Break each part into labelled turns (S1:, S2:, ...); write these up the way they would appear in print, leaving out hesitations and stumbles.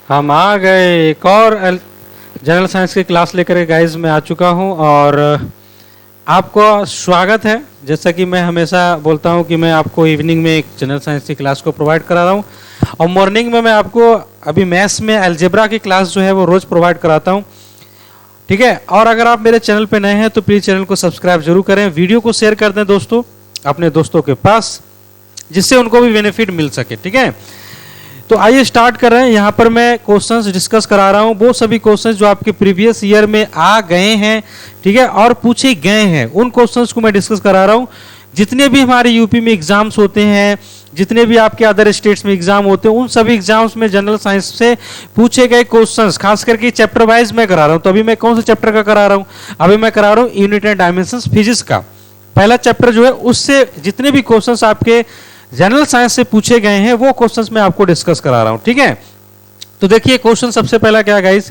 S1: हम आ गए एक और जनरल साइंस की क्लास लेकर के गाइज मैं आ चुका हूं और आपको स्वागत है। जैसा कि मैं हमेशा बोलता हूं कि मैं आपको इवनिंग में एक जनरल साइंस की क्लास को प्रोवाइड करा रहा हूं और मॉर्निंग में मैं आपको अभी मैथ्स में अलजेब्रा की क्लास जो है वो रोज़ प्रोवाइड कराता हूं। ठीक है, और अगर आप मेरे चैनल पे नए हैं तो प्लीज़ चैनल को सब्सक्राइब जरूर करें, वीडियो को शेयर कर दें दोस्तों अपने दोस्तों के पास, जिससे उनको भी बेनिफिट मिल सके। ठीक है, तो आइए स्टार्ट कर रहे हैं। यहाँ पर मैं क्वेश्चंस डिस्कस करा रहा हूँ, वो सभी क्वेश्चंस जो आपके प्रीवियस ईयर में आ गए हैं, ठीक है, और पूछे गए हैं, उन क्वेश्चंस को मैं डिस्कस करा रहा हूँ। जितने भी हमारे यूपी में एग्जाम्स होते हैं, जितने भी आपके अदर स्टेट्स में एग्जाम होते हैं, उन सभी एग्जाम्स में जनरल साइंस से पूछे गए क्वेश्चंस खास करके चैप्टर वाइज मैं करा रहा हूँ। तो अभी मैं कौन से चैप्टर का करा रहा हूँ? अभी मैं करा रहा हूँ यूनिट एंड डायमेंशंस फिजिक्स का पहला चैप्टर जो है, उससे जितने भी क्वेश्चंस आपके जनरल साइंस से पूछे गए हैं वो क्वेश्चंस मैं आपको डिस्कस करा रहा हूं। ठीक है, तो देखिए क्वेश्चन सबसे पहला क्या गाइस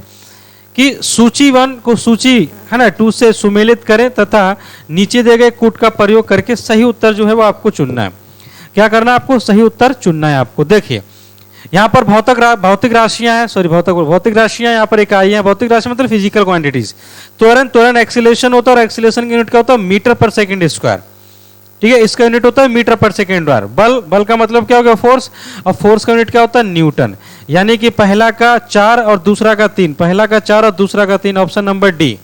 S1: कि सूची 1 को सूची है ना 2 से सुमेलित करें तथा नीचे दिए गए कूट का प्रयोग करके सही उत्तर जो है वो आपको चुनना है। क्या करना है आपको? सही उत्तर चुनना है आपको। देखिए यहाँ पर भौतिक राशियां हैं, भौतिक राशियां यहाँ पर इकाई है। भौतिक राशि मतलब फिजिकल क्वांटिटीज। त्वरण एक्सीलरेशन होता है और एक्सीलरेशन की यूनिट क्या होता है? मीटर पर सेकंड स्क्वायर। ठीक है, इसका यूनिट होता है मीटर पर सेकेंड बार। बल का मतलब क्या हो गया? फोर्स। और फोर्स का यूनिट क्या होता है? न्यूटन। यानी कि पहला का 4 और दूसरा का 3, पहला का 4 और दूसरा का 3, ऑप्शन नंबर डी।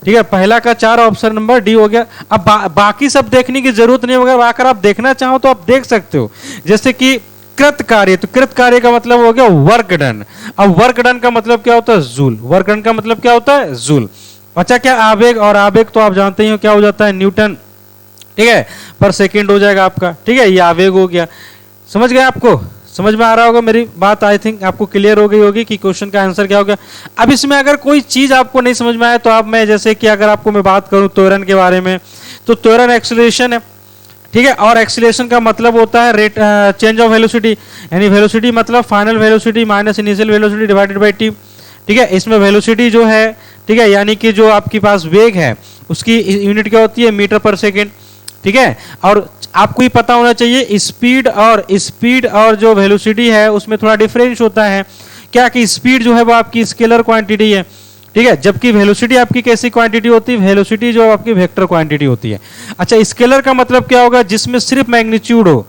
S1: ठीक है, पहला का 4 ऑप्शन नंबर डी हो गया। अब बाकी सब देखने की जरूरत नहीं होगा, अगर आप देखना चाहो तो आप देख सकते हो। जैसे कि कृत कार्य, तो कृत कार्य का मतलब हो गया वर्क डन। अब वर्क डन का मतलब क्या होता है? जूल। वर्क डन का मतलब क्या होता है? जूल। अच्छा, क्या आवेग? और आवेग तो आप जानते ही हो क्या हो जाता है? न्यूटन। ठीक है, पर सेकंड हो जाएगा आपका। ठीक है, ये आवेग हो गया। समझ गए? आपको समझ में आ रहा होगा मेरी बात? आई थिंक आपको क्लियर हो गई होगी कि क्वेश्चन का आंसर क्या होगा। अब इसमें अगर कोई चीज आपको नहीं समझ में आए तो आप, मैं जैसे कि अगर आपको मैं बात करूं त्वरण के बारे में, तो त्वरण एक्सीलरेशन है। ठीक है, और एक्सीलरेशन का मतलब होता है रेट चेंज ऑफ वेलोसिटी, यानी वेलोसिटी मतलब final velocity minus initial velocity divided by T. ठीक है, इसमें वेलोसिटी जो है, ठीक है, यानी कि जो आपके पास वेग है उसकी यूनिट क्या होती है? मीटर पर सेकेंड। ठीक है, और आपको ही पता होना चाहिए स्पीड और जो वेलोसिटी है उसमें थोड़ा डिफरेंस होता है। क्या कि स्पीड जो है वो आपकी स्केलर क्वांटिटी है। ठीक है, जबकि वेलोसिटी आपकी कैसी क्वांटिटी होती है? वेलोसिटी जो आपकी वेक्टर क्वांटिटी होती है। अच्छा, स्केलर का मतलब क्या होगा? जिसमें सिर्फ मैग्नीट्यूड हो।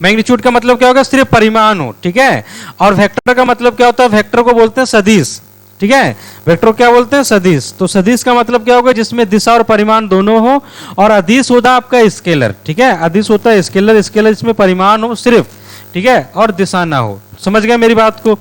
S1: मैग्नीट्यूड का मतलब क्या होगा? सिर्फ परिमाण हो। ठीक है, और वेक्टर का मतलब क्या होता है? वेक्टर को बोलते हैं सदिश। ठीक है, वेक्टर क्या बोलते हैं? सदिश। तो सदिश का मतलब क्या होगा? जिसमें दिशा और परिमाण दोनों हो, और अदिश होता है आपका स्केलर। ठीक है, अदिश होता है स्केलर इसमें परिमाण हो सिर्फ, ठीक है, और दिशा ना हो। समझ गए मेरी बात को?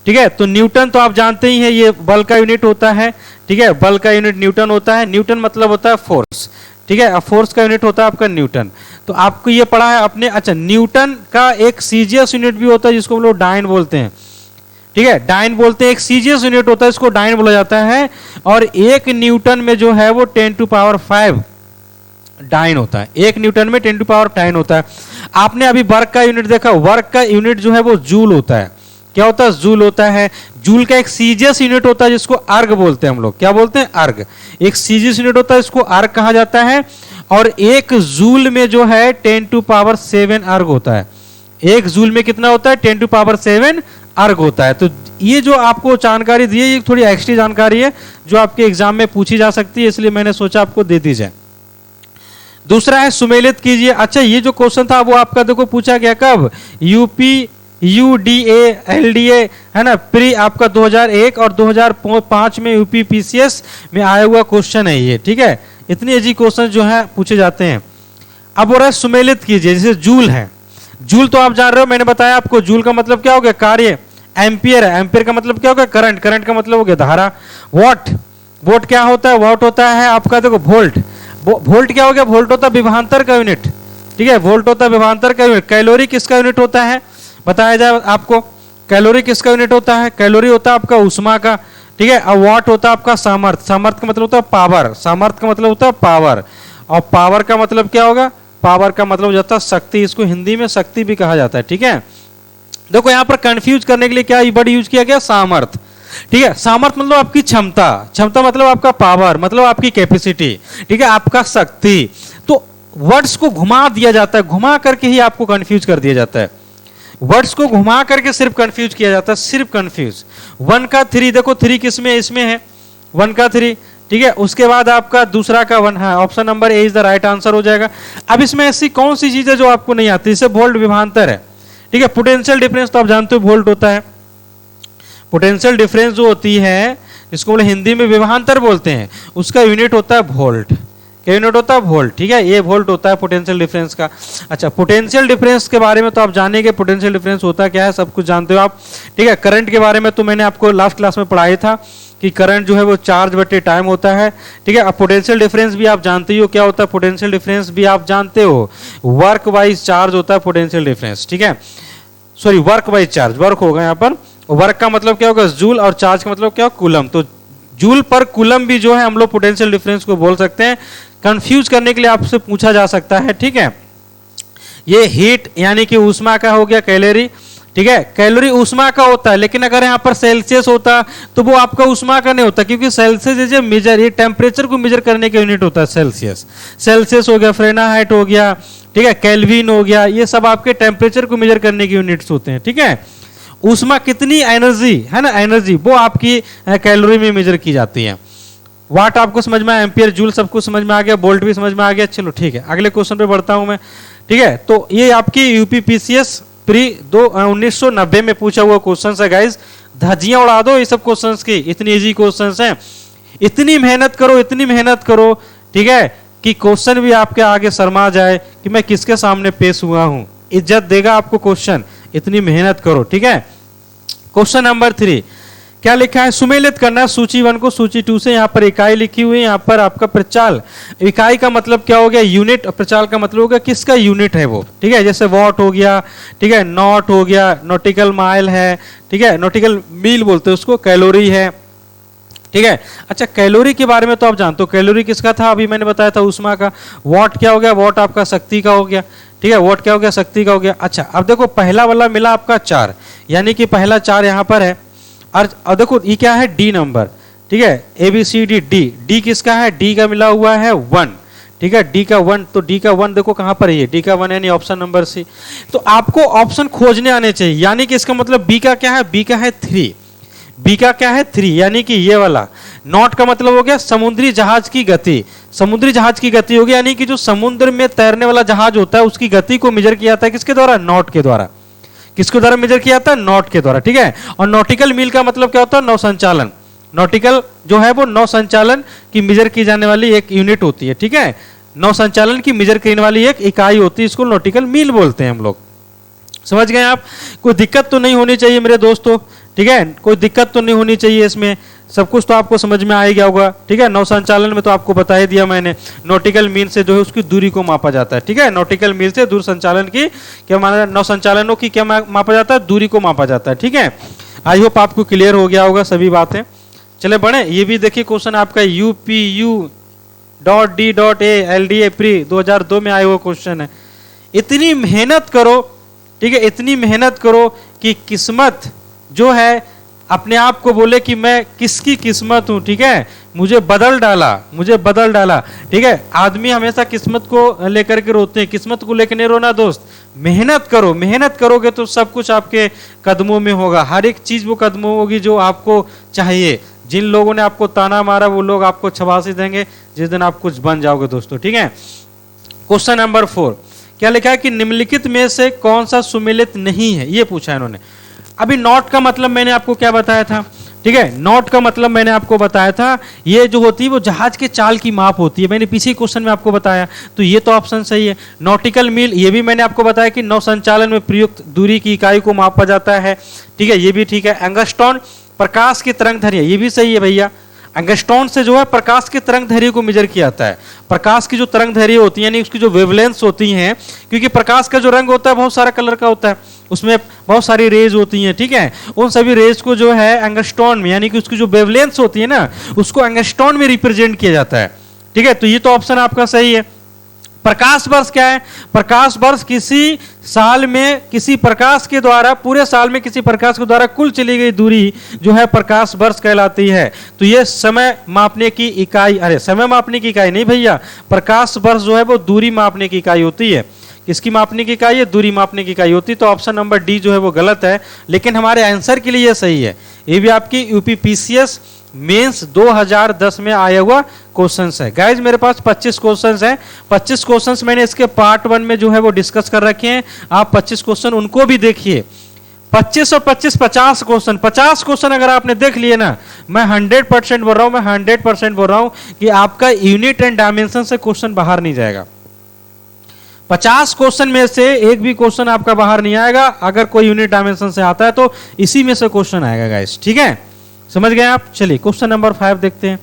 S1: ठीक है, तो न्यूटन तो आप जानते ही हैं, ये बल का यूनिट होता है। ठीक है, बल का यूनिट न्यूटन होता है। न्यूटन मतलब होता है फोर्स। ठीक है, फोर्स का यूनिट होता है आपका न्यूटन। तो आपको ये पढ़ा है आपने। अच्छा, न्यूटन का एक सीजीएस यूनिट भी होता है जिसको हम लोग डाइन बोलते हैं। ठीक है, डाइन बोलते हैं, एक सीजीएस यूनिट होता है, इसको डाइन बोला जाता है। और 1 न्यूटन में जो है वो 10⁵ डाइन होता है। 1 न्यूटन में 10⁵ होता है। आपने अभी वर्क का यूनिट देखा, वर्क का यूनिट जो है वो जूल होता है। क्या होता है? जूल होता है। जूल का एक सीजीएस यूनिट होता है जिसको अर्ग बोलते हैं हम लोग। क्या बोलते हैं? अर्ग। एक सीजीएस यूनिट होता है, इसको अर्ग कहा जाता है। और 1 जूल में जो है 10⁷ अर्ग होता है। 1 जूल में कितना होता है? 10⁷ अर्ग होता है। तो ये जो आपको जानकारी दी है, ये थोड़ी एक्स्ट्रा जानकारी है जो आपके एग्जाम में पूछी जा सकती है, इसलिए मैंने सोचा आपको दे दी जाए। दूसरा है सुमेलित कीजिए। अच्छा, ये जो क्वेश्चन था वो आपका देखो पूछा गया कब? यूपी यूडीए एलडीए है ना, प्री आपका 2001 और 2005 में यूपी पीसीएस में आया हुआ क्वेश्चन है ये। ठीक है, इतने इजी क्वेश्चन जो है पूछे जाते हैं। अब हो रहा है सुमेलित कीजिए। जैसे जूल है, जूल तो आप जान रहे हो, मैंने बताया आपको। जूल का मतलब क्या हो गया? कार्य। एम्पियर है, एम्पियर का मतलब क्या हो गया? करंट। करंट का मतलब हो गया धारा। वॉट, वॉट क्या होता है? वॉट होता है आपका देखो वोल्ट। वोल्ट क्या हो गया? वोल्ट होता है विभवांतर का यूनिट। ठीक है, वोल्ट होता है विभवांतर का यूनिट। कैलोरी किसका यूनिट होता है? बताया जाए आपको। कैलोरी किसका यूनिट होता है? कैलोरी होता है आपका उष्मा का। ठीक है, और वॉट होता है आपका सामर्थ्य। सामर्थ्य का मतलब होता है पावर। सामर्थ्य का मतलब होता है पावर। और पावर का मतलब क्या होगा? पावर का मतलब हो जाता है शक्ति। इसको हिंदी में शक्ति भी कहा जाता है। ठीक है, देखो यहां पर कंफ्यूज करने के लिए क्या वर्ड यूज किया गया? सामर्थ्य। ठीक है, सामर्थ्य मतलब आपकी क्षमता। क्षमता मतलब आपका पावर, मतलब आपकी कैपेसिटी। ठीक है, आपका शक्ति। तो वर्ड्स को घुमा दिया जाता है, घुमा करके ही आपको कंफ्यूज कर दिया जाता है। वर्ड्स को घुमा करके सिर्फ कंफ्यूज किया जाता है, सिर्फ कंफ्यूज। 1 का 3, देखो 3 किस में, इसमें है 1 का 3, ठीक है। उसके बाद आपका दूसरा का 1 है, option number A is the right answer हो जाएगा। अब इसमें ऐसी कौन सी चीज है जो आपको नहीं आती, इसे वोल्ट विभवांतर है, ठीक है। पोटेंशियल डिफरेंस तो आप जानते हो वोल्ट होता है, पोटेंशियल डिफरेंस जो होती है इसको हम हिंदी में विभवांतर बोलते हैं, उसका यूनिट होता है वोल्ट। क्या यूनिट होता है? वोल्ट, ठीक है। ये वोल्ट होता है पोटेंशियल डिफरेंस का। अच्छा, पोटेंशियल डिफरेंस के बारे में तो आप जानेंगे, पोटेंशियल डिफरेंस होता क्या है सब कुछ जानते हो आप, ठीक है। करंट के बारे में तो मैंने आपको लास्ट क्लास में पढ़ाया था कि करंट जो है वो चार्ज बटे टाइम होता है, ठीक है। अब पोटेंशियल डिफरेंस भी आप जानते ही हो क्या होता है, पोटेंशियल डिफरेंस भी आप जानते हो, वर्क वाइज चार्ज होता है पोटेंशियल डिफरेंस, ठीक है। Sorry, work wise charge, work होगा यहाँ पर, वर्क का मतलब क्या होगा जूल, और चार्ज का मतलब क्या होगा कूलम। तो जूल पर कूलम भी जो है हम लोग पोटेंशियल डिफरेंस को बोल सकते हैं। कंफ्यूज करने के लिए आपसे पूछा जा सकता है, ठीक है। ये हीट यानी कि ऊष्मा का हो गया, कैलोरी, ठीक है। कैलोरी ऊष्मा का होता है, लेकिन अगर यहाँ पर सेल्सियस होता तो वो आपका ऊष्मा का नहीं होता, क्योंकि सेल्सियस इज ए मेजर, ये टेम्परेचर को मेजर करने का यूनिट होता है सेल्सियस। सेल्सियस हो गया, फ़ारेनहाइट हो गया, ठीक है, केल्विन हो गया, ये सब आपके टेम्परेचर को मेजर करने के यूनिट्स होते हैं, ठीक है। ऊष्मा कितनी एनर्जी है ना, एनर्जी वो आपकी कैलोरी में मेजर की जाती है। वाट आपको समझ में आया, एम्पियर, जूल सब कुछ समझ में आ गया, वोल्ट भी समझ में आ गया। चलो ठीक है, अगले क्वेश्चन पे बढ़ता हूं मैं, ठीक है। तो ये आपकी यूपीपीसीएस प्री 1990 में पूछा हुआ क्वेश्चन है गाइज, धज्जियां उड़ा दो ये सब क्वेश्चंस की, इतनी इजी क्वेश्चंस हैं। इतनी मेहनत करो, इतनी मेहनत करो, ठीक है, कि क्वेश्चन भी आपके आगे शर्मा जाए कि मैं किसके सामने पेश हुआ हूं, इज्जत देगा आपको क्वेश्चन, इतनी मेहनत करो, ठीक है। क्वेश्चन नंबर 3 क्या लिखा है, सुमेलित करना है सूची 1 को सूची 2 से। यहाँ पर इकाई लिखी हुई है, यहाँ पर आपका प्रचाल, इकाई का मतलब क्या हो गया यूनिट, और प्रचाल का मतलब हो गया किसका यूनिट है वो, ठीक है। जैसे वॉट हो गया, ठीक है, नॉट हो गया, नॉटिकल माइल है, ठीक है, नॉटिकल मील बोलते हैं उसको, कैलोरी है, ठीक है। अच्छा, कैलोरी के बारे में तो आप जानते हो, कैलोरी किसका था, अभी मैंने बताया था ऊष्मा का। वॉट क्या हो गया, वॉट आपका शक्ति का हो गया, ठीक है, वॉट क्या हो गया, शक्ति का हो गया। अच्छा, अब देखो पहला वाला मिला आपका 4, यानी कि पहला 4 यहाँ पर है, और देखो ये क्या है, डी नंबर, ठीक है, A B C D, D किसका है, डी का मिला हुआ है 1, ठीक है, डी का 1, तो डी का 1 देखो कहां पर है, डी का 1 यानी ऑप्शन नंबर सी। तो आपको ऑप्शन खोजने आने चाहिए, यानी कि इसका मतलब बी का क्या है, बी का है 3, बी का क्या है 3, यानी कि ये वाला। नॉट का मतलब हो गया समुद्री जहाज की गति, समुद्री जहाज की गति होगी, यानी कि जो समुद्र में तैरने वाला जहाज होता है उसकी गति को मेजर किया जाता है किसके द्वारा, नॉट के द्वारा। किसके द्वारा मेजर किया जाता है, नॉट के द्वारा, ठीक है। और नॉटिकल मील का मतलब क्या होता है, नौ संचालन। नॉटिकल जो है वो नौ संचालन की मेजर की जाने वाली एक यूनिट होती है, ठीक है। नौ संचालन की मेजर करने वाली एक इकाई होती है, इसको नॉटिकल मील बोलते हैं हम लोग। समझ गए आप? कोई दिक्कत तो नहीं होनी चाहिए मेरे दोस्तों, ठीक है, कोई दिक्कत तो नहीं होनी चाहिए इसमें, सब कुछ तो आपको समझ में आ ही गया होगा, ठीक है। नौ संचालन में तो आपको बता ही दिया मैंने, नॉटिकल मील से जो है उसकी दूरी को मापा जाता है, ठीक है। नॉटिकल मील से दूर संचालन की क्या माना, नौ संचालनों की क्या मापा जाता है, दूरी को मापा जाता है, ठीक है। आई होप आपको क्लियर हो गया होगा सभी बातें। चले बढ़े, ये भी देखिए क्वेश्चन आपका UPU.D.A LDA प्री 2002 में आया हुआ क्वेश्चन है। इतनी मेहनत करो, ठीक है, इतनी मेहनत करो कि किस्मत जो है अपने आप को बोले कि मैं किसकी किस्मत हूं, ठीक है, मुझे बदल डाला, मुझे बदल डाला, ठीक है। आदमी हमेशा किस्मत को लेकर के रोते हैं, किस्मत को लेकर नहीं रोना दोस्त, मेहनत करो, मेहनत करोगे तो सब कुछ आपके कदमों में होगा, हर एक चीज वो कदमों में होगी जो आपको चाहिए। जिन लोगों ने आपको ताना मारा वो लोग आपको छबासी देंगे जिस दिन आप कुछ बन जाओगे दोस्तों, ठीक है। क्वेश्चन नंबर 4 क्या लिखा है कि निम्नलिखित में से कौन सा सुमेलित नहीं है, ये पूछा है इन्होंने। अभी नॉट का मतलब मैंने आपको क्या बताया था, ठीक है, नॉट का मतलब मैंने आपको बताया था ये जो होती है वो जहाज के चाल की माप होती है, मैंने पीछे क्वेश्चन में आपको बताया, तो ये तो ऑप्शन सही है। नॉटिकल मील ये भी मैंने आपको बताया कि नौ संचालन में प्रयुक्त दूरी की इकाई को मापा जाता है, ठीक है, ये भी ठीक है। एंगस्ट्रॉन प्रकाश की तरंग दैर्घ्य, ये भी सही है भैया। एंगस्ट्रॉन से जो है प्रकाश की तरंग दैर्घ्य को मेजर किया जाता है, प्रकाश की जो तरंग दैर्घ्य होती है यानी उसकी जो वेवलेंथ होती हैं, क्योंकि प्रकाश का जो रंग होता है बहुत सारा कलर का होता है, उसमें बहुत सारी रेज होती हैं, ठीक है, उन सभी रेज को जो है एंगस्ट्रॉन में यानी कि उसकी जो वेवलेंथ होती है ना उसको एंगस्ट्रॉन में रिप्रेजेंट किया जाता है, ठीक है। तो ये तो ऑप्शन आपका सही है। प्रकाश वर्ष क्या है, प्रकाश वर्ष किसी साल में किसी प्रकाश के द्वारा, पूरे साल में किसी प्रकाश के द्वारा कुल चली गई दूरी जो है प्रकाश वर्ष कहलाती है। तो ये समय मापने की इकाई, अरे समय मापने की इकाई नहीं भैया, प्रकाश वर्ष जो है वो दूरी मापने की इकाई होती है, किसकी मापने की इकाई है? दूरी मापने की इकाई होती, तो ऑप्शन नंबर डी जो है वो गलत है, लेकिन हमारे आंसर के लिए ये सही है। ये भी आपकी यूपीपीसीएस मेंस 2010 में आया हुआ क्वेश्चंस है। गाइज मेरे पास 25 क्वेश्चंस हैं, 25 क्वेश्चंस मैंने इसके पार्ट 1 में जो है वो डिस्कस कर रखे हैं, आप 25 क्वेश्चन उनको भी देखिए। 25 और 25 50 क्वेश्चन, 50 क्वेश्चन अगर आपने देख लिए ना, मैं 100% बोल रहा हूं, मैं 100% बोल रहा हूं कि आपका यूनिट एंड डायमेंशन से क्वेश्चन बाहर नहीं जाएगा। 50 क्वेश्चन में से एक भी क्वेश्चन आपका बाहर नहीं आएगा, अगर कोई यूनिट डायमेंशन से आता है तो इसी में से क्वेश्चन आएगा गाइस, ठीक है, समझ गए आप। चलिए क्वेश्चन नंबर 5 देखते हैं।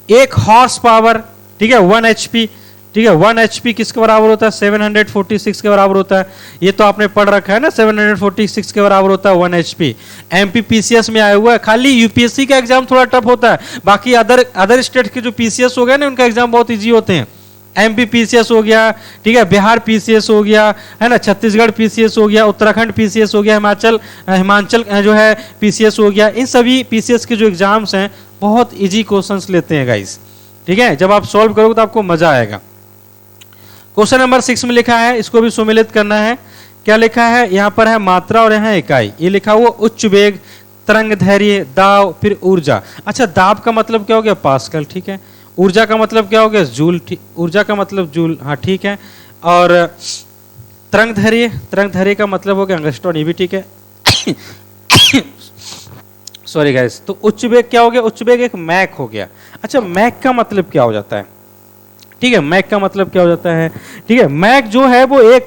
S1: एक हॉर्स पावर, ठीक है, 1 HP, ठीक है, 1 HP किसके बराबर होता है? 746 के बराबर होता है। ये तो आपने पढ़ रखा है ना, 746 के बराबर होता है 1 HP। एमपीपीसीएस में आया हुआ है। खाली यूपीएससी का एग्जाम थोड़ा टफ होता है, बाकी अदर स्टेट के जो पीसीएस हो गए ना, उनका एग्जाम बहुत इजी होते हैं। एमपी पीसीएस हो गया, ठीक है, बिहार पीसीएस हो गया, है ना, छत्तीसगढ़ पीसीएस हो गया, उत्तराखंड पीसीएस हो गया, हिमाचल जो है पीसीएस हो गया। इन सभी पीसीएस के जो एग्जाम्स हैं बहुत इजी क्वेश्चंस लेते हैं गाइस, ठीक है। जब आप सॉल्व करोगे तो आपको मजा आएगा। क्वेश्चन नंबर 6 में लिखा है, इसको भी सुमेलित करना है। क्या लिखा है? यहाँ पर है मात्रा और यहाँ इकाई। ये लिखा हुआ उच्च वेग, तरंग धैर्य, दाब, फिर ऊर्जा। अच्छा, दाब का मतलब क्या हो गया? पास्कल, ठीक है। ऊर्जा का मतलब क्या हो गया? जूल, ऊर्जा का मतलब जूल, हाँ ठीक है। और तरंग धैर्य का मतलब हो गया एंगस्ट्रॉन, ये भी ठीक है। Sorry guys. तो उच्च वेग क्या हो गया? उच्च वेग एक मैक हो गया। अच्छा, मैक का मतलब क्या हो जाता है? ठीक है, मैक का मतलब क्या हो जाता है? ठीक है, मैक जो है वो एक,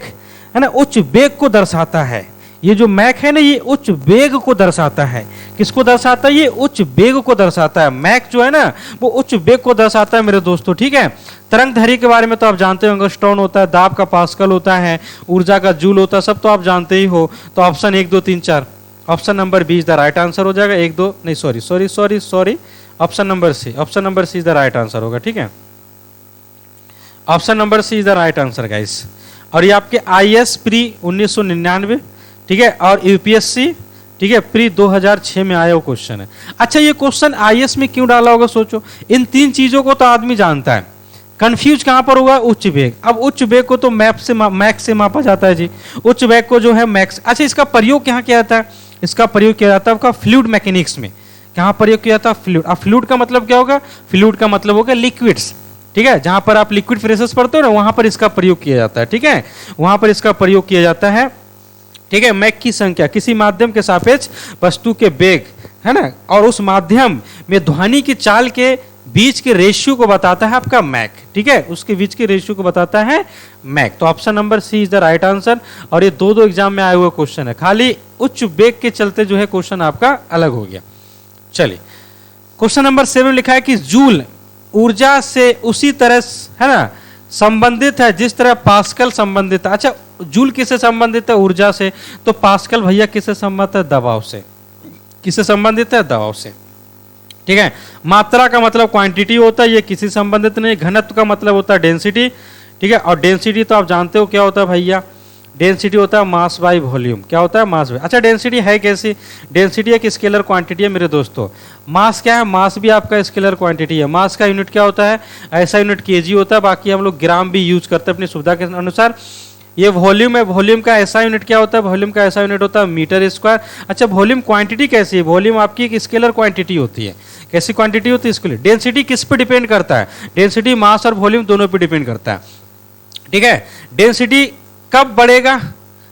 S1: है ना, उच्च वेग को दर्शाता है। ये जो मैक है ना, ये उच्च वेग को दर्शाता है। किसको दर्शाता है? ये उच्च वेग को दर्शाता है। मैक जो है ना, वो उच्च वेग को दर्शाता है मेरे दोस्तों, ठीक है। तरंग धैर्य के बारे में तो आप जानते हो, एंगस्ट्रॉन होता है, दाब का पास्कल होता है, ऊर्जा का जूल होता है, सब तो आप जानते ही हो। तो option 1 2 3 4, option number B is the right answer हो जाएगा। 1 2 नहीं, sorry, option number C is the right answer होगा, ठीक है। Option number C is the right answer guys. और ये आपके आईएएस प्री 1999, ठीक है, और यूपीएससी, ठीक है, प्री 2006 में आया वो क्वेश्चन है। अच्छा, ये क्वेश्चन आईएएस में क्यों डाला होगा? सोचो, इन 3 चीजों को तो आदमी जानता है, कंफ्यूज कहां पर हुआ? उच्च वेग। अब उच्च वेग को तो मैक से मापा जाता है जी, उच्च वेग को जो है मैक्स। अच्छा, इसका प्रयोग कहां किया जाता है? इसका प्रयोग किया जाता है आपका फ्लूइड मैकेनिक्स में। कहां प्रयोग किया जाता है? फ्लूइड। अब फ्लूइड का मतलब क्या होगा? फ्लूइड का मतलब होगा लिक्विड्स, ठीक है। जहां पर आप लिक्विड फेसेस पढ़ते हो ना, वहां पर इसका प्रयोग किया जाता है, ठीक है, वहां पर इसका प्रयोग किया जाता है, ठीक है। मैक की संख्या किसी माध्यम के सापेक्ष वस्तु के वेग, है ना, और उस माध्यम में ध्वनि की चाल के बीच के रेशियो को बताता है आपका मैक, ठीक है, उसके बीच के रेशियो को बताता है मैक। तो option number C is the right answer. और ये दो एग्जाम में आए हुए क्वेश्चन है, खाली उच्च वेग के चलते जो है क्वेश्चन आपका अलग हो गया। चलिए क्वेश्चन नंबर 7 लिखा है कि जूल ऊर्जा से उसी तरह, है ना, संबंधित है जिस तरह पास्कल संबंधित है। अच्छा, जूल किससे संबंधित है? ऊर्जा से। तो पास्कल भैया किससे संबंधित है? दबाव से। किससे संबंधित है? दबाव से, ठीक है। मात्रा का मतलब क्वांटिटी होता है, ये किसी संबंधित नहीं। घनत्व का मतलब होता है डेंसिटी, ठीक है, और डेंसिटी तो आप जानते हो क्या होता है भैया? डेंसिटी होता है मास बाई वॉल्यूम। क्या होता है? Mass by. अच्छा, डेंसिटी है कैसी? डेंसिटी एक स्केलर क्वांटिटी है मेरे दोस्तों। मास क्या है? मास भी आपका स्केलर क्वांटिटी है। मास का यूनिट क्या होता है? ऐसा यूनिट केजी होता है, बाकी हम लोग ग्राम भी यूज करते हैं अपनी सुविधा के अनुसार। ये वॉल्यूम है, वॉल्यूम का ऐसा यूनिट क्या होता है? वॉल्यूम का ऐसा यूनिट होता है मीटर स्क्वायर। अच्छा, वॉल्यूम क्वांटिटी कैसी है? वॉल्यूम आपकी एक स्केलर क्वांटिटी होती है। कैसी क्वांटिटी होती है? इसके लिए डेंसिटी किस पे डिपेंड करता है? डेंसिटी मास और वॉल्यूम दोनों पे डिपेंड करता है, ठीक है। डेंसिटी कब बढ़ेगा?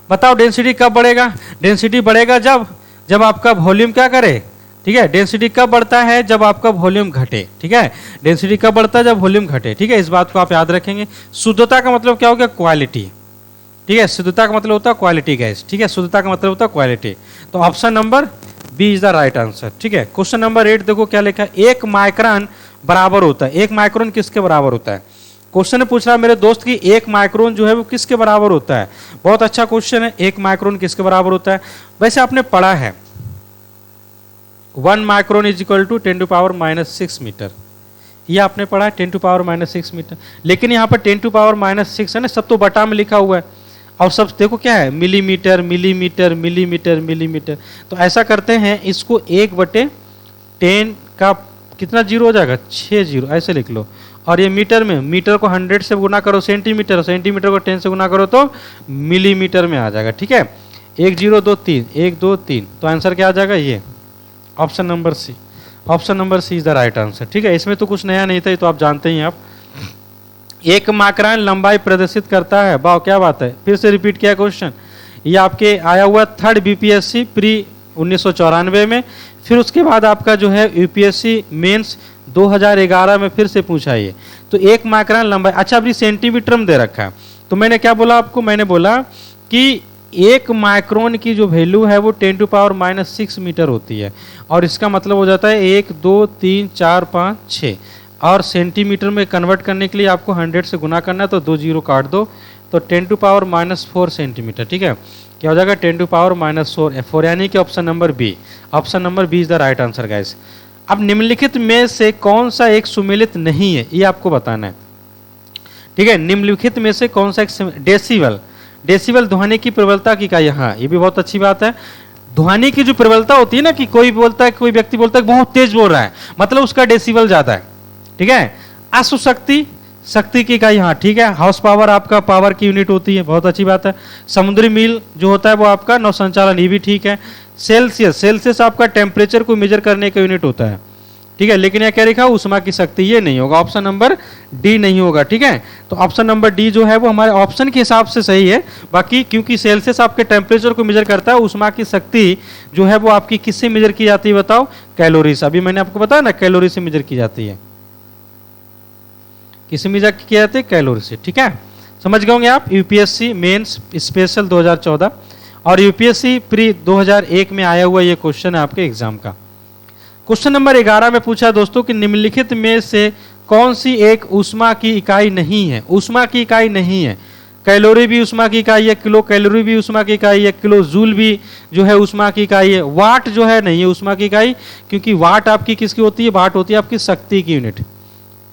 S1: बताओ, डेंसिटी कब बढ़ेगा? डेंसिटी बढ़ेगा जब आपका वॉल्यूम क्या करे, ठीक है। डेंसिटी कब बढ़ता है? जब आपका वॉल्यूम घटे, ठीक है। डेंसिटी कब बढ़ता है? जब वॉल्यूम घटे, ठीक है। इस बात को आप याद रखेंगे। शुद्धता का मतलब क्या हो गया? क्वालिटी, ठीक है। शुद्धता का मतलब होता है क्वालिटी गैस, ठीक है। शुद्धता का मतलब होता है क्वालिटी। तो option number B is the right answer, ठीक है। क्वेश्चन नंबर 8 देखो क्या लिखा है? 1 माइक्रोन बराबर होता है। 1 माइक्रोन किसके बराबर होता है? क्वेश्चन ने पूछ रहा है मेरे दोस्त की 1 माइक्रोन जो है वो किसके बराबर होता है? बहुत अच्छा क्वेश्चन है। 1 माइक्रोन किसके बराबर होता है? वैसे आपने पढ़ा है 1 micron is equal to 10⁻⁻6 metre. ये आपने पढ़ा है 10⁻⁻6 मीटर। लेकिन यहाँ पर 10⁻⁻6 है ना, सब तो बटा में लिखा हुआ है, और सब देखो क्या है? Millimetre millimetre millimetre millimetre. तो ऐसा करते हैं, इसको 1/10 का कितना जीरो हो जाएगा? 6 जीरो, ऐसे लिख लो। और ये मीटर में, मीटर को 100 से गुना करो सेंटीमीटर, सेंटीमीटर को 10 से गुना करो तो मिलीमीटर में आ जाएगा। ठीक है, 1 0 2 3, 1 2 3, तो आंसर क्या आ जाएगा? ये option number C. Option number C is the right answer. ठीक है, इसमें तो कुछ नया नहीं था, ये तो आप जानते ही हैं। आप 1 माइक्रोन लंबाई प्रदर्शित करता है। वाह, क्या बात है, फिर से रिपीट किया क्वेश्चन। ये आपके आया हुआ 3rd बीपीएससी प्री 1994 में, फिर उसके बाद आपका जो है यूपीएससी मेंस 2011 में फिर से पूछा ये। तो 1 माइक्रोन लंबाई, अच्छा अभी सेंटीमीटर में दे रखा है, तो मैंने क्या बोला आपको? मैंने बोला कि 1 माइक्रोन की जो वैल्यू है वो 10⁻⁻6 मीटर होती है, और इसका मतलब हो जाता है 1 2 3 4 5 6, और सेंटीमीटर में कन्वर्ट करने के लिए आपको 100 से गुना करना है, तो 2 0 काट दो, तो 10⁻⁻4 सेंटीमीटर। ठीक है, क्या हो जाएगा? 10⁻⁻4, यानी कि option number B. Option number B is the right answer guys. अब निम्नलिखित में से कौन सा एक सुमेलित नहीं है, ये आपको बताना है। ठीक है, निम्नलिखित में से कौन सा एक डेसिबल, डेसिबल ध्वनि की प्रबलता की इकाई। हाँ, ये भी बहुत अच्छी बात है। ध्वनि की जो प्रबलता होती है ना, कि कोई बोलता है, कोई व्यक्ति बोलता है बहुत तेज बोल रहा है, मतलब उसका डेसिबल ज्यादा है। ठीक है, अश्वशक्ति, शक्ति की इकाई। हाँ ठीक है, हाउस पावर आपका पावर की यूनिट होती है, बहुत अच्छी बात है। समुद्री मील जो होता है वो आपका नौ संचालन, ये भी ठीक है। सेल्सियस, सेल्सियस आपका टेम्परेचर को मेजर करने का यूनिट होता है। ठीक है, लेकिन यह क्या लिखा? उष्मा की शक्ति, ये नहीं होगा, ऑप्शन नंबर डी नहीं होगा। ठीक है, तो ऑप्शन नंबर डी जो है वो हमारे ऑप्शन के हिसाब से सही है। बाकी क्योंकि सेल्सियस आपके टेम्परेचर को मेजर करता है, उष्मा की शक्ति जो है वो आपकी किससे मेजर की जाती है बताओ? कैलोरी से। अभी मैंने आपको बताया ना, कैलोरी से मेजर की जाती है। किसे मेजर किया जाता है? कैलोरी से। ठीक है, समझ गए होंगे आप। यूपीएससी मेंस स्पेशल 2014 और यूपीएससी प्री 2001 में आया हुआ ये क्वेश्चन है आपके एग्जाम का। क्वेश्चन नंबर 11 में पूछा दोस्तों कि निम्नलिखित में से कौन सी एक ऊष्मा की इकाई नहीं है? ऊष्मा की इकाई नहीं है। कैलोरी भी ऊष्मा की इकाई है, किलो कैलोरी भी ऊष्मा की इकाई है, किलो जूल भी जो है ऊष्मा की इकाई है। वाट जो है नहीं है ऊष्मा की इकाई, क्योंकि वाट आपकी किसकी होती है? वाट होती है आपकी शक्ति की यूनिट।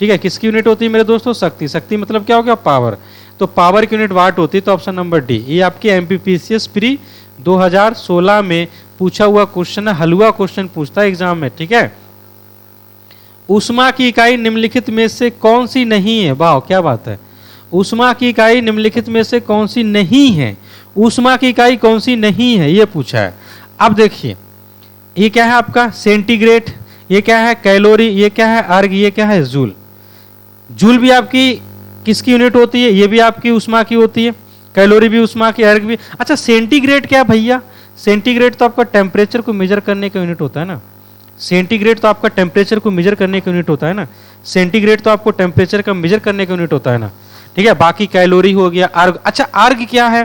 S1: ठीक है, किसकी यूनिट होती है मेरे दोस्तों? शक्ति। शक्ति मतलब क्या हो गया? पावर। तो पावर की यूनिट वाट होती है, तो ऑप्शन नंबर डी। ये आपकी एमपीपीसीएस प्री 2016 में पूछा हुआ क्वेश्चन है, हलवा क्वेश्चन पूछता है एग्जाम में। ठीक है, ऊष्मा की इकाई निम्नलिखित में से कौन सी नहीं है? वाह क्या बात है, ऊष्मा की इकाई निम्नलिखित में से कौन सी नहीं है? ऊष्मा की इकाई कौन सी नहीं है ये पूछा है। अब देखिए, ये क्या है आपका? सेंटीग्रेड, ये क्या है? कैलोरी, ये क्या है? अर्ग, ये क्या है? जूल। जूल भी आपकी किसकी यूनिट होती है? ये भी आपकी ऊष्मा की होती है। कैलोरी भी ऊष्मा की, अर्ग भी। अच्छा सेंटीग्रेड क्या भैया? सेंटीग्रेड तो आपका टेम्परेचर को मेजर करने का यूनिट होता है ना। सेंटीग्रेड तो आपका टेम्परेचर को मेजर करने का यूनिट होता है ना। सेंटीग्रेड तो आपको टेम्परेचर का मेजर करने का यूनिट होता है ना। ठीक है, बाकी कैलोरी हो गया, अर्ग। अच्छा अर्ग क्या है?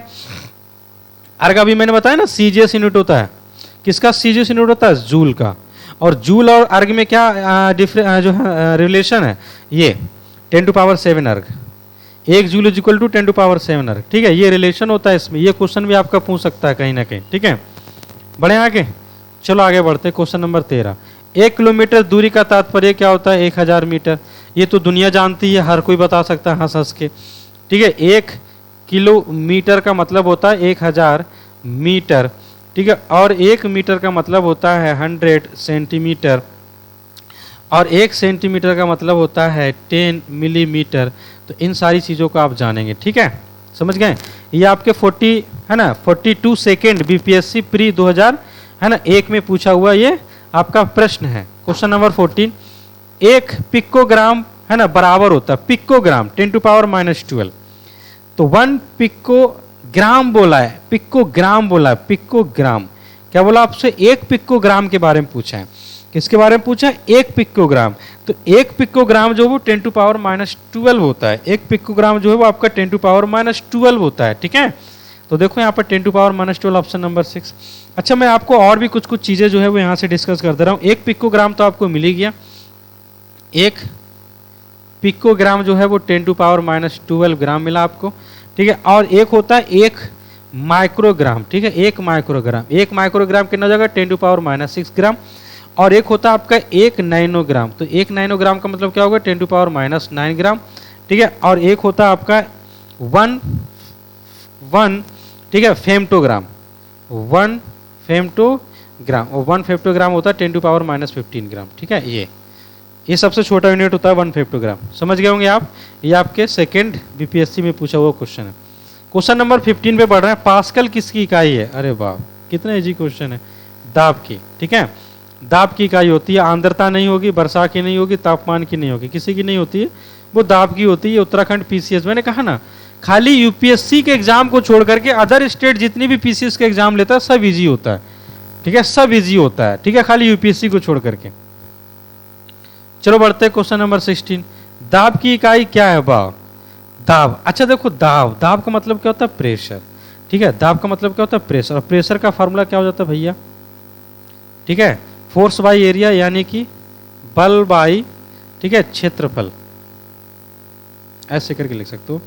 S1: अर्ग अभी मैंने बताया ना, सीजीएस यूनिट होता है। किसका सीजीएस यूनिट होता है? जूल का। और जूल और अर्ग में क्या जो है रिलेशन है? ये 10⁻7 अर्ग। 1 जूल इज इक्वल टू 10⁻7 अर्ग। ठीक है, ये रिलेशन होता है इसमें। ये क्वेश्चन भी आपका पूछ सकता है कहीं ना कहीं। ठीक है, बढ़े आगे, चलो आगे बढ़ते हैं। क्वेश्चन नंबर 13, 1 किलोमीटर दूरी का तात्पर्य क्या होता है? 1000 मीटर। ये तो दुनिया जानती है, हर कोई बता सकता है हंस हंस के। ठीक है, 1 किलोमीटर का मतलब होता है 1000 मीटर। ठीक है, और 1 मीटर का मतलब होता है 100 सेंटीमीटर, और 1 सेंटीमीटर का मतलब होता है 10 मिलीमीटर। तो इन सारी चीज़ों को आप जानेंगे। ठीक है, समझ गए? ये आपके 40 है ना, 42 सेकेंड बीपीएससी प्री 2000 है ना 1 में पूछा हुआ ये आपका प्रश्न है। क्वेश्चन नंबर 14, 1 पिकोग्राम है ना बराबर होता है, पिकोग्राम 10⁻⁻12। तो 1 पिकोग्राम बोला है, पिकोग्राम बोला है, पिकोग्राम। क्या बोला आपसे? 1 पिकोग्राम के बारे में पूछा है। किसके बारे में पूछा है? 1 पिकोग्राम। तो 1 पिकोग्राम जो वो 10⁻12 होता है। 1 पिकोग्राम जो है वो आपका 10⁻12 होता है। ठीक है, तो देखो यहाँ पर 10⁻12 ऑप्शन नंबर 6। अच्छा मैं आपको और भी कुछ चीज़ें जो है वो यहाँ से डिस्कस कर दे रहा हूँ। 1 पिकोग्राम तो आपको मिल ही गया। 1 पिकोग्राम जो है वो 10⁻12 ग्राम मिला आपको। ठीक है, और एक होता है 1 माइक्रोग्राम। ठीक है, 1 माइक्रोग्राम, 1 माइक्रोग्राम कितना जगह? 10⁻6 ग्राम। और एक होता है आपका 1 नैनोग्राम। तो 1 नैनोग्राम का मतलब क्या होगा? 10⁻9 ग्राम। ठीक है, और एक होता है आपका 1 ठीक है फेम्टोग्राम, 1 फेम्टोग्राम, और 1 फेम्टोग्राम होता है 10⁻15 ग्राम। ठीक है, ये ये सबसे छोटा यूनिट होता है 150 ग्राम। समझ गए होंगे आप। ये आपके सेकेंड बीपीएससी में पूछा हुआ क्वेश्चन है। क्वेश्चन नंबर 15 पे बढ़ रहे हैं। पास्कल किसकी इकाई है? अरे वाह, कितना इजी क्वेश्चन है। दाब की, ठीक है। दाब की इकाई होती है, आर्द्रता नहीं होगी, वर्षा की नहीं होगी, तापमान की नहीं होगी, किसी की नहीं होती है, वो दाब की होती है। उत्तराखंड पीसीएस, मैंने कहा ना, खाली यूपीएससी के एग्जाम को छोड़ करके अदर स्टेट जितनी भी पीसीएस के एग्जाम लेता है सब इजी होता है, ठीक है, सब इजी होता है, ठीक है, खाली यूपीएससी को छोड़ करके। चलो बढ़ते हैं क्वेश्चन नंबर 16। दाब की इकाई क्या है? भाव, दाब। अच्छा देखो, दाब, दाब का मतलब क्या होता है? प्रेशर, ठीक है। दाब का मतलब क्या होता है? प्रेशर। और प्रेशर का फॉर्मूला क्या हो जाता है भैया? ठीक है, फोर्स बाई एरिया, यानी कि बल बाई, ठीक है, क्षेत्रफल, ऐसे करके लिख सकते हो,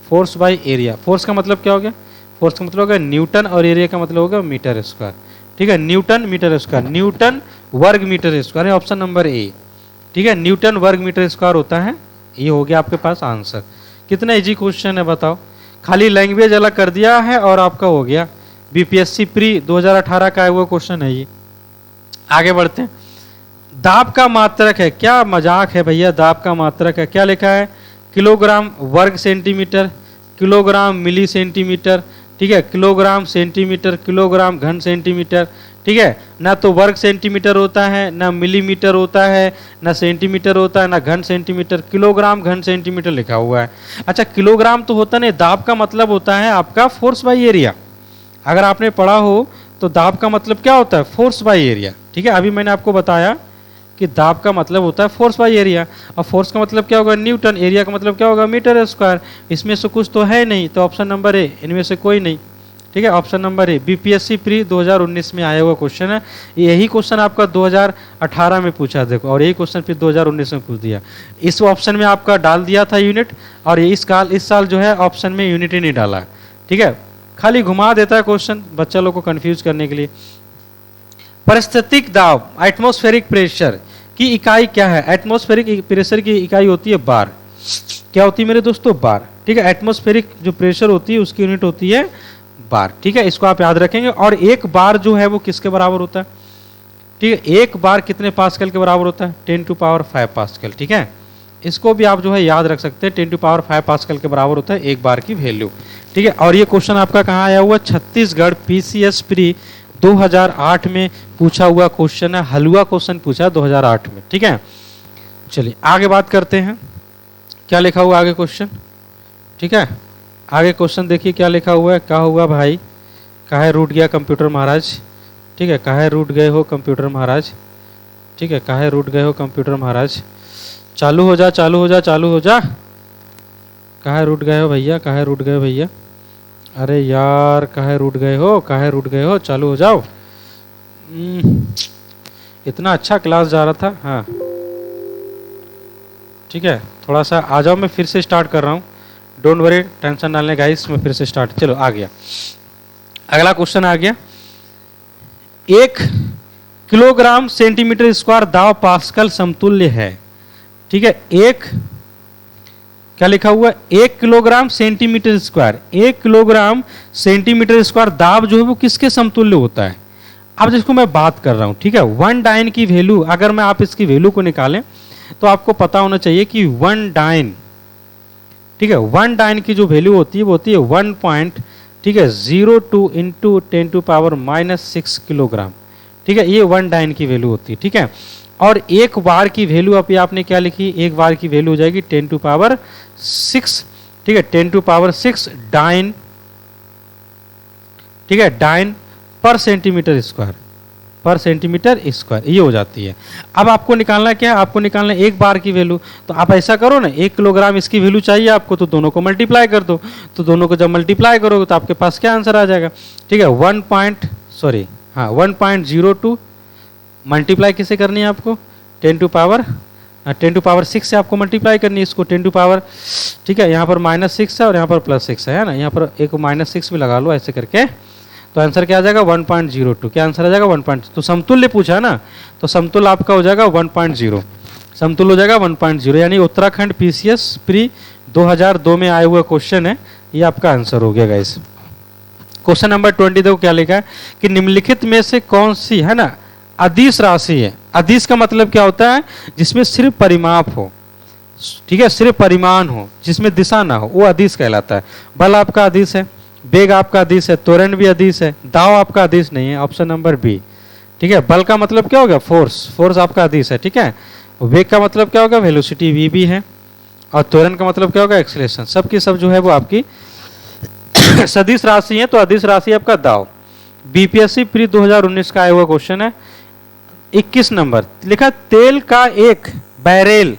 S1: फोर्स बाई एरिया। फोर्स का मतलब क्या हो गया? फोर्स का मतलब होगा न्यूटन, और एरिया का मतलब होगा मीटर स्क्वायर, ठीक है, न्यूटन मीटर स्क्वायर, न्यूटन वर्ग metre square, option number A, ठीक है, न्यूटन वर्ग मीटर स्क्वायर होता है। ये हो गया आपके पास आंसर। कितना इजी क्वेश्चन है बताओ, खाली लैंग्वेज अलग कर दिया है और आपका हो गया। बीपीएससी प्री 2018 का है वो क्वेश्चन है ये। आगे बढ़ते हैं। दाब का मात्रक है, क्या मजाक है भैया, दाब का मात्रक है, क्या लिखा है? किलोग्राम वर्ग सेंटीमीटर, किलोग्राम मिली सेंटीमीटर, ठीक है, किलोग्राम सेंटीमीटर, किलोग्राम घन सेंटीमीटर, ठीक है। ना तो वर्ग सेंटीमीटर होता है, ना मिलीमीटर होता है, ना सेंटीमीटर होता है, ना घन सेंटीमीटर, किलोग्राम घन सेंटीमीटर लिखा हुआ है। अच्छा, किलोग्राम तो होता नहीं, दाब का मतलब होता है आपका फोर्स बाई एरिया। अगर आपने पढ़ा हो तो दाब का मतलब क्या होता है? फोर्स बाई एरिया, ठीक है। अभी मैंने आपको बताया कि दाब का मतलब होता है फोर्स बाई एरिया, और फोर्स का मतलब क्या होगा? न्यूटन, एरिया का मतलब क्या होगा? Metre square. इसमें से कुछ तो है नहीं, तो ऑप्शन नंबर ए, इनमें से कोई नहीं, ठीक है, ऑप्शन नंबर ए। बीपीएससी प्री 2019 में आया हुआ क्वेश्चन है। यही क्वेश्चन आपका 2018 में पूछा, देखो, और यही क्वेश्चन फिर 2019 में पूछ दिया। इस ऑप्शन में आपका डाल दिया था यूनिट, और इस साल जो है ऑप्शन में यूनिट ही नहीं डाला, ठीक है, खाली घुमा देता है क्वेश्चन बच्चा लोग को कंफ्यूज करने के लिए। परिस्थितिक दाब, एटमॉस्फेरिक प्रेशर की इकाई क्या है? एटमॉस्फेरिक प्रेशर की इकाई होती है बार। क्या होती है मेरे दोस्तों? बार, ठीक है। एटमॉस्फेरिक जो प्रेशर होती है उसकी यूनिट होती है बार, ठीक है, इसको आप याद रखेंगे। और एक बार जो है वो किसके बराबर होता है? ठीक है, एक बार कितने पास्कल के बराबर होता है? 10⁵ पास्कल, ठीक है। इसको भी आप जो है याद रख सकते हैं, 10⁵ पास्कल के बराबर होता है एक बार की वैल्यू, ठीक है। और ये क्वेश्चन आपका कहाँ आया हुआ? छत्तीसगढ़ पीसीएस प्री 2008 में पूछा हुआ क्वेश्चन है, हलवा क्वेश्चन पूछा 2008 में, ठीक है। चलिए आगे बात करते हैं, क्या लिखा हुआ आगे क्वेश्चन, ठीक है। आगे क्वेश्चन देखिए क्या लिखा हुआ है। क्या हुआ भाई? काहे रूठ गया कंप्यूटर महाराज, ठीक है, काहे रूठ गए हो कंप्यूटर महाराज, ठीक है, काहे रूठ गए हो कंप्यूटर महाराज, चालू हो जा, चालू हो जा, चालू हो जा। काहे रूठ गए हो भैया, काहे रूठ गए हो भैया, अरे यार काहे रूठ गए हो, काहे रूठ गए हो, चालू हो जाओ। इतना अच्छा क्लास जा रहा था। हाँ ठीक है, थोड़ा सा आ जाओ, मैं फिर से स्टार्ट कर रहा हूँ, डोंट वरी, टेंशन डालने गाइस, मैं फिर से स्टार्ट। चलो आ गया, अगला क्वेश्चन आ गया। 1 किलोग्राम सेंटीमीटर स्क्वायर दाब पास्कल समतुल्य है, ठीक है। क्या लिखा हुआ है? 1 kilogram centimetre square, 1 kilogram centimetre square दाब जो है वो किसके समतुल्य होता है? अब जिसको मैं बात कर रहा हूं, ठीक है, 1 डाइन की वैल्यू, अगर मैं आप इसकी वैल्यू को निकालें तो आपको पता होना चाहिए कि 1 डाइन, ठीक है, 1 डाइन की जो वैल्यू होती है वो होती है 1 पॉइंट, ठीक है, 02 इंटू 10⁻⁻6 किलोग्राम, ठीक है, ये 1 डाइन की वैल्यू होती है, ठीक है। और एक बार की वैल्यू अभी आपने क्या लिखी? एक बार की वैल्यू हो जाएगी 10⁻6, ठीक है, 10⁻6 डाइन, ठीक है, डाइन पर सेंटीमीटर स्क्वायर, पर सेंटीमीटर स्क्वायर, ये हो जाती है। अब आपको निकालना क्या है? आपको निकालना एक बार की वैल्यू। तो आप ऐसा करो ना, 1 किलोग्राम इसकी वैल्यू चाहिए आपको, तो दोनों को मल्टीप्लाई कर दो। तो दोनों को जब मल्टीप्लाई करोगे तो आपके पास क्या आंसर आ जाएगा? ठीक है, 1.02 मल्टीप्लाई किसे करनी है आपको? 10⁻6 से आपको मल्टीप्लाई करनी है इसको, 10⁻, ठीक है, यहाँ पर -6 है और यहाँ पर +6 है ना, यहाँ पर एक -6 भी लगा लो ऐसे करके, तो आंसर क्या आ जाएगा? 1.02। क्या आंसर आ जाएगा? 1. तो समतुल्य पूछा है ना, तो समतुल्य आपका हो जाएगा 1.0, समतुल्य हो जाएगा 1.0, यानी उत्तराखंड पीसीएस प्री 2002 में आए हुए क्वेश्चन है, ये आपका आंसर हो गया गाइस। क्वेश्चन नंबर 20 देखो क्या लिखा है कि निम्नलिखित में से कौन सी है ना अदिश राशि है। अदिश का मतलब क्या होता है? जिसमें सिर्फ परिमाप हो, ठीक है, सिर्फ परिमाण हो, जिसमें दिशा ना हो, वो अदिश कहलाता है। बल आपका अदिश है, वेग आपका अदिश है, त्वरण भी अदिश है, दाव आपका अदिश नहीं है, ऑप्शन नंबर बी। ठीक है, बल का मतलब क्या होगा? फोर्स, फोर्स आपका अदिश है। ठीक है, वेग का मतलब क्या होगा? वेलोसिटी वी भी है, और त्वरण का मतलब क्या होगा? एक्सीलरेशन। सब की सब जो है वो आपकी सदिश राशि है, तो अदिश राशि आपका दाव। बीपीएससी प्री 2019 का आया हुआ क्वेश्चन है। 21 नंबर लिखा, तेल का एक बैरेल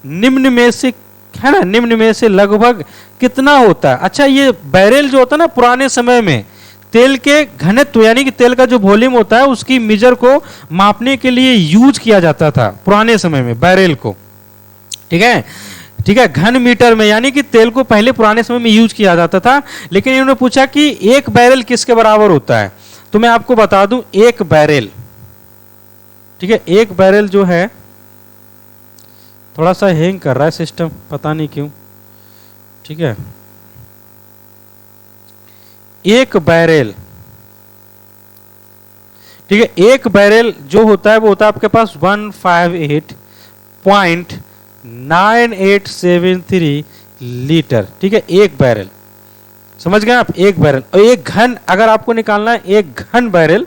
S1: निम्न में से, है ना, निम्न में से लगभग कितना होता है? अच्छा, ये बैरेल जो होता है ना, पुराने समय में तेल के घनत्व यानी कि तेल का जो वॉल्यूम होता है उसकी मेजर को मापने के लिए यूज किया जाता था पुराने समय में बैरेल को। ठीक है, ठीक है, घन मीटर में, यानी कि तेल को पहले पुराने समय में यूज किया जाता था। लेकिन इन्होंने पूछा कि एक बैरेल किसके बराबर होता है, तो मैं आपको बता दूं, एक बैरेल, ठीक है, एक बैरेल जो है, थोड़ा सा हैंग कर रहा है सिस्टम, पता नहीं क्यों। ठीक है, एक बैरेल, ठीक है, एक बैरेल जो होता है वो होता है आपके पास 158.9873 लीटर। ठीक है, एक बैरेल, समझ गए आप? एक बैरेल। और एक घन अगर आपको निकालना है, एक घन बैरेल,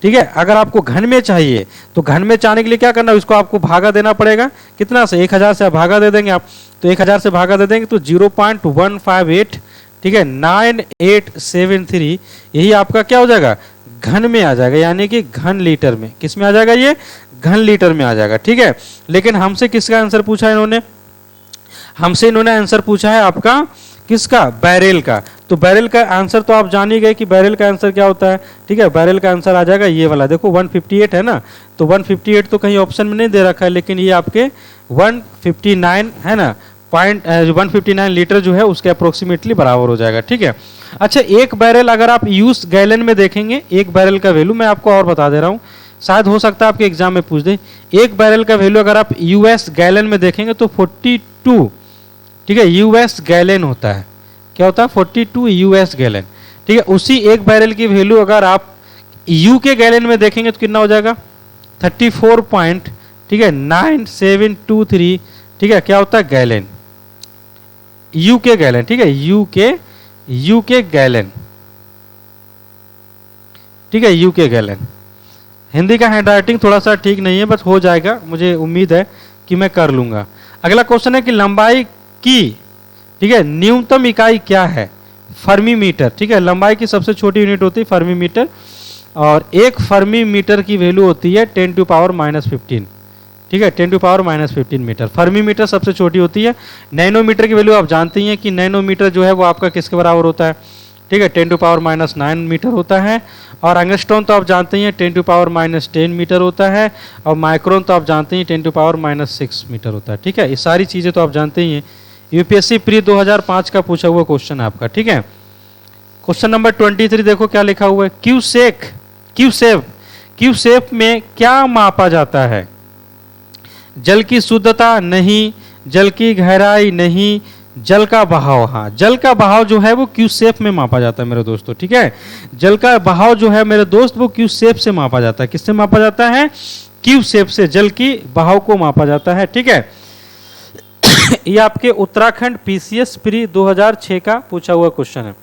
S1: ठीक है, अगर आपको घन में चाहिए तो घन में चाहने के लिए क्या करना है? उसको आपको भागा देना पड़ेगा, कितना से? 1000 से भागा दे देंगे आप, तो 1000 से भागा दे देंगे तो 0.158, ठीक है, 9873, यही आपका क्या हो जाएगा? घन में आ जाएगा, यानी कि घन लीटर में। किस में आ जाएगा? ये घन लीटर में आ जाएगा। ठीक है, लेकिन हमसे किसका आंसर पूछा है इन्होंने? हमसे इन्होंने आंसर पूछा है आपका किसका? बैरेल का। तो बैरेल का आंसर तो आप जान ही गए कि बैरेल का आंसर क्या होता है। ठीक है, बैरेल का आंसर आ जाएगा ये वाला, देखो 158 है ना, तो 158 तो कहीं ऑप्शन में नहीं दे रखा है, लेकिन ये आपके 159 है ना, 159 लीटर जो है उसके अप्रोक्सीमेटली बराबर हो जाएगा। ठीक है, अच्छा, एक बैरेल अगर आप यूएस गैलन में देखेंगे, एक बैरेल का वैल्यू मैं आपको और बता दे रहा हूँ, शायद हो सकता है आपके एग्जाम में पूछ दे। एक बैरेल का वैल्यू अगर आप यूएस गैलन में देखेंगे तो 42, ठीक है, यूएस गैलन होता है। क्या होता है? 42 यूएस गैलन। ठीक है, उसी एक बैरेल की वैल्यू अगर आप यू के गैलन में देखेंगे तो कितना हो जाएगा? 34 पॉइंट, ठीक है, 9723, ठीक है, क्या होता है? गैलन, यू के गैलन। ठीक है, यू के गैलन, ठीक है, यू के गैलन। हिंदी का हैंड राइटिंग थोड़ा सा ठीक नहीं है, बस हो जाएगा, मुझे उम्मीद है कि मैं कर लूंगा। अगला क्वेश्चन है कि लंबाई की, ठीक है, न्यूनतम इकाई क्या है? Fermi metre. ठीक है, लंबाई की सबसे छोटी यूनिट होती है फर्मी मीटर, और एक फर्मी मीटर की वैल्यू होती है 10⁻⁻15। ठीक है, 10⁻⁻15 मीटर फर्मी मीटर सबसे छोटी होती है। नैनोमीटर की वैल्यू आप जानते ही हैं कि नैनोमीटर जो है वो आपका किसके बराबर होता है? ठीक है, 10⁻⁹ मीटर होता है। और एंगस्ट्रॉन तो आप जानते ही हैं 10⁻⁻10 मीटर होता है, और माइक्रोन तो आप जानते ही 10⁻⁻6 मीटर होता है। ठीक है, ये सारी चीज़ें तो आप जानते ही हैं। यूपीएससी प्री 2005 का पूछा हुआ क्वेश्चन है आपका। ठीक है, क्वेश्चन नंबर 23 देखो क्या लिखा हुआ है। क्यूसेफ में क्या मापा जाता है? जल की शुद्धता नहीं, जल की गहराई नहीं, जल का बहाव। हाँ, जल का बहाव जो है वो क्यूसेफ में मापा जाता है मेरे दोस्तों। ठीक है, जल का बहाव जो है मेरे दोस्त वो क्यूसेफ से मापा जाता है। किससे मापा जाता है? क्यूसेफ से जल की बहाव को मापा जाता है। ठीक है, ये आपके उत्तराखंड पीसीएस प्री 2006 का पूछा हुआ क्वेश्चन है।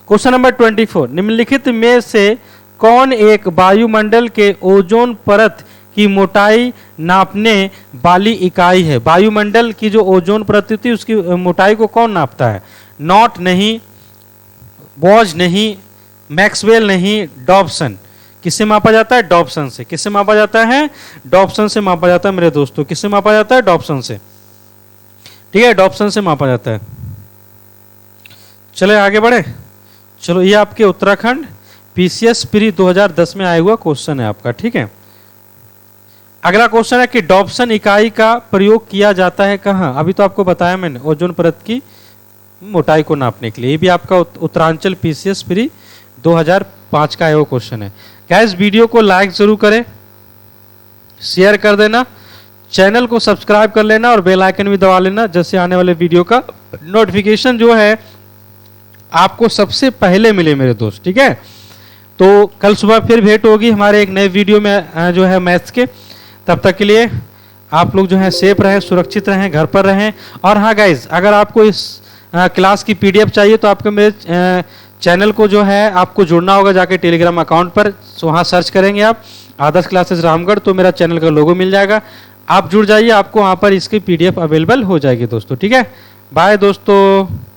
S1: क्वेश्चन नंबर 24, निम्नलिखित में से कौन एक वायुमंडल के ओजोन परत की मोटाई नापने वाली इकाई है? वायुमंडल की जो ओजोन परत होती है उसकी मोटाई को कौन नापता है? नॉट नहीं, बॉज नहीं, मैक्सवेल नहीं, डॉब्सन। किससे मापा जाता है? डॉब्सन से। किससे मापा जाता है? डॉब्सन से मापा जाता है मेरे दोस्तों। किससे मापा जाता है? डॉब्सन से। ठीक है, डॉब्सन से मापा जाता है। चले आगे बढ़े। चलो, ये आपके उत्तराखंड पीसीएस प्री 2010 में आया हुआ क्वेश्चन है आपका। ठीक है, अगला क्वेश्चन है कि डॉब्सन इकाई का प्रयोग किया जाता है कहाँ? अभी तो आपको बताया मैंने, ओजोन परत की मोटाई को नापने के लिए। ये भी आपका उत्तरांचल पीसीएस प्री 2005 का आया हुआ क्वेश्चन है। गाइस, वीडियो को लाइक जरूर करें, शेयर कर देना, चैनल को सब्सक्राइब कर लेना और बेल आइकन भी दबा लेना, जिससे आने वाले वीडियो का नोटिफिकेशन जो है आपको सबसे पहले मिले मेरे दोस्त। ठीक है, तो कल सुबह फिर भेंट होगी हमारे एक नए वीडियो में जो है मैथ्स के। तब तक के लिए आप लोग जो है सेफ रहें, सुरक्षित रहें, घर पर रहें। और हाँ गाइज, अगर आपको इस क्लास की पीडीएफ चाहिए तो आपको मेरे चैनल को जो है आपको जुड़ना होगा जाके टेलीग्राम अकाउंट पर। वहाँ सर्च करेंगे आप आदर्श क्लासेस रामगढ़, तो मेरा चैनल का लोगो मिल जाएगा। आप जुड़ जाइए, आपको वहाँ पर इसकी पीडीएफ अवेलेबल हो जाएगी दोस्तों। ठीक है, बाय दोस्तों।